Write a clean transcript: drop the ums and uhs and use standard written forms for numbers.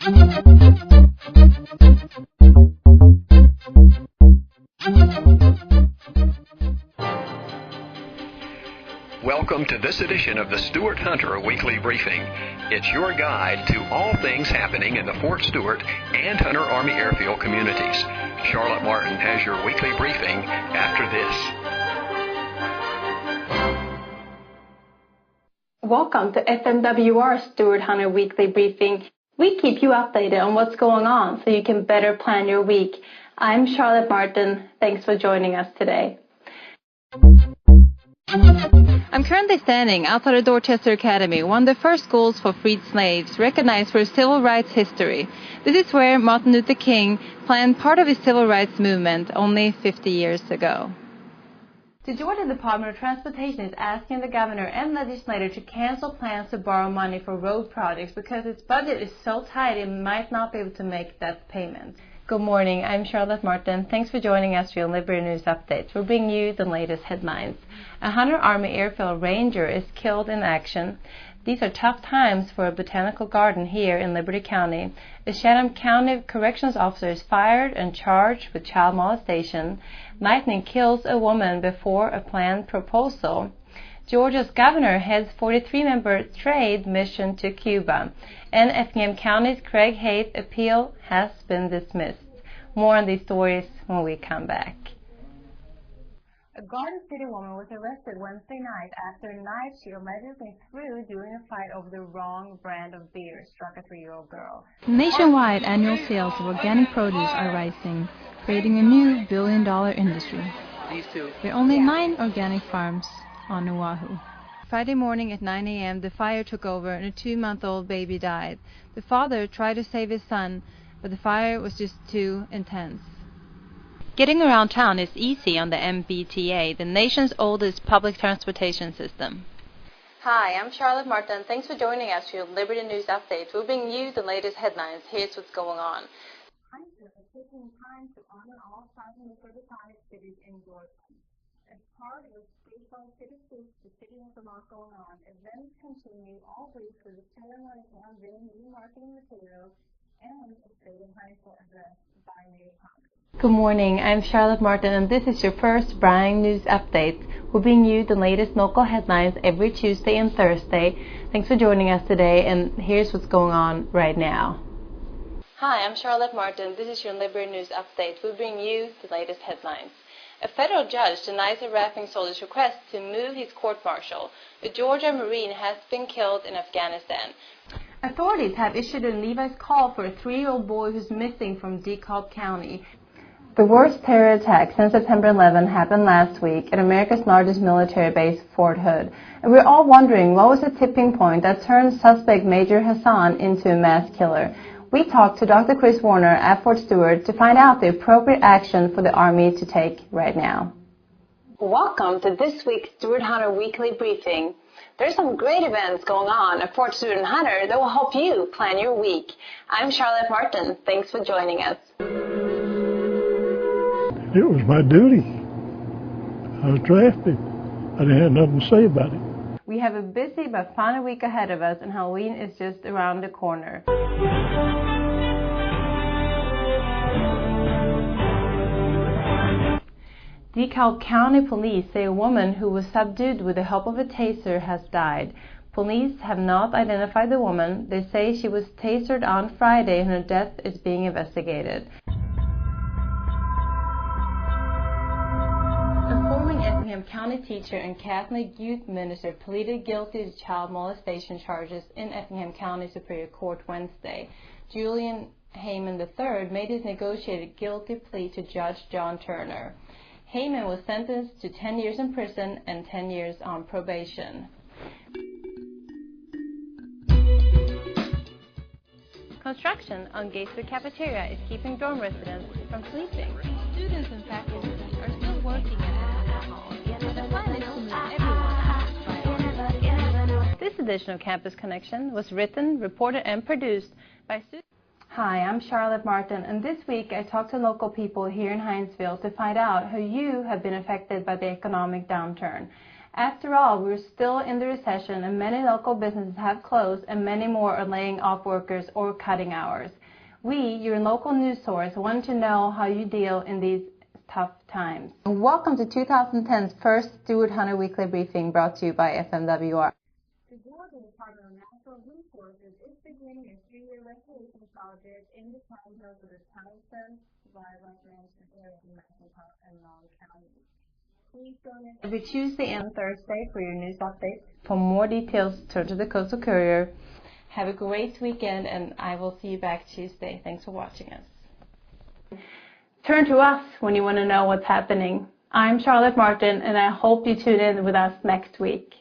Welcome to this edition of the Stewart Hunter Weekly Briefing. It's your guide to all things happening in the Fort Stewart and Hunter Army Airfield communities. Charlotte Martin has your weekly briefing after this. Welcome to FMWR Stewart Hunter Weekly Briefing. We keep you updated on what's going on so you can better plan your week. I'm Charlotte Martin. Thanks for joining us today. I'm currently standing outside of Dorchester Academy, one of the first schools for freed slaves, recognized for civil rights history. This is where Martin Luther King planned part of his civil rights movement only 50 years ago. The Georgia Department of Transportation is asking the governor and legislature to cancel plans to borrow money for road projects because its budget is so tight it might not be able to make that payment. Good morning, I'm Charlotte Martin. Thanks for joining us for your Liberty News Updates. We're bringing you the latest headlines. A Hunter Army Airfield Ranger is killed in action. These are tough times for a botanical garden here in Liberty County. A Chatham County Corrections officer is fired and charged with child molestation. Lightning kills a woman before a planned proposal. Georgia's governor heads 43-member trade mission to Cuba. And Effingham County's Craig Hayes appeal has been dismissed. More on these stories when we come back. A Garden City woman was arrested Wednesday night after a knife she allegedly threw during a fight over the wrong brand of beer struck a 3-year-old girl. Nationwide annual sales of organic produce are rising, creating a new billion-dollar industry. There are only 9 organic farms on Oahu. Friday morning at 9 a.m., the fire took over and a 2-month-old baby died. The father tried to save his son, but the fire was just too intense. Getting around town is easy on the MBTA, the nation's oldest public transportation system. Hi, I'm Charlotte Martin. Thanks for joining us for your Liberty News Update. We'll bring you the latest headlines. Here's what's going on. Hunters are taking time to honor all 535 cities in Georgia. As part of Baseball City Foods, the city has a lot going on. Events continue all week with a ceremony to unveil new marketing materials and a state of high school address by Mayor Congress. Good morning, I'm Charlotte Martin, and this is your first Brian News Update. We'll bring you the latest local headlines every Tuesday and Thursday. Thanks for joining us today, and here's what's going on right now. Hi, I'm Charlotte Martin. This is your Liberty News Update. We'll bring you the latest headlines. A federal judge denies a rapping soldier's request to move his court-martial. A Georgia Marine has been killed in Afghanistan. Authorities have issued a Levi's call for a 3-year-old boy who's missing from DeKalb County. The worst terror attack since September 11 happened last week at America's largest military base, Fort Hood. And we're all wondering what was the tipping point that turned suspect Major Hassan into a mass killer. We talked to Dr. Chris Warner at Fort Stewart to find out the appropriate action for the Army to take right now. Welcome to this week's Stewart Hunter Weekly Briefing. There's some great events going on at Fort Stewart and Hunter that will help you plan your week. I'm Charlotte Martin. Thanks for joining us. It was my duty. I was drafted. I didn't have nothing to say about it. We have a busy but fun week ahead of us, and Halloween is just around the corner. DeKalb County Police say a woman who was subdued with the help of a taser has died. Police have not identified the woman. They say she was tasered on Friday and her death is being investigated. Effingham County teacher and Catholic youth minister pleaded guilty to child molestation charges in Effingham County Superior Court Wednesday. Julian Heyman III made his negotiated guilty plea to Judge John Turner. Heyman was sentenced to 10 years in prison and 10 years on probation. Construction on Gatesburg Cafeteria is keeping dorm residents from sleeping. Students and faculty are still working at the plan is to move everyone. This edition of Campus Connection was written, reported, and produced by students. Hi, I'm Charlotte Martin, and this week I talked to local people here in Hinesville to find out how you have been affected by the economic downturn. After all, we're still in the recession and many local businesses have closed and many more are laying off workers or cutting hours. We, your local news source, want to know how you deal in these tough times. Welcome to 2010's first Stuart Hunter Weekly Briefing brought to you by FMWR. The Georgia Department of Natural Resources is beginning a 3-year restoration project in the Pine Hills of the Townsend Wildlife Management Area in Mecklenburg and Long County. Please join us every Tuesday and Thursday for your news updates. For more details, turn to the Coastal Courier. Have a great weekend, and I will see you back Tuesday. Thanks for watching us. Turn to us when you want to know what's happening. I'm Charlotte Martin, and I hope you tune in with us next week.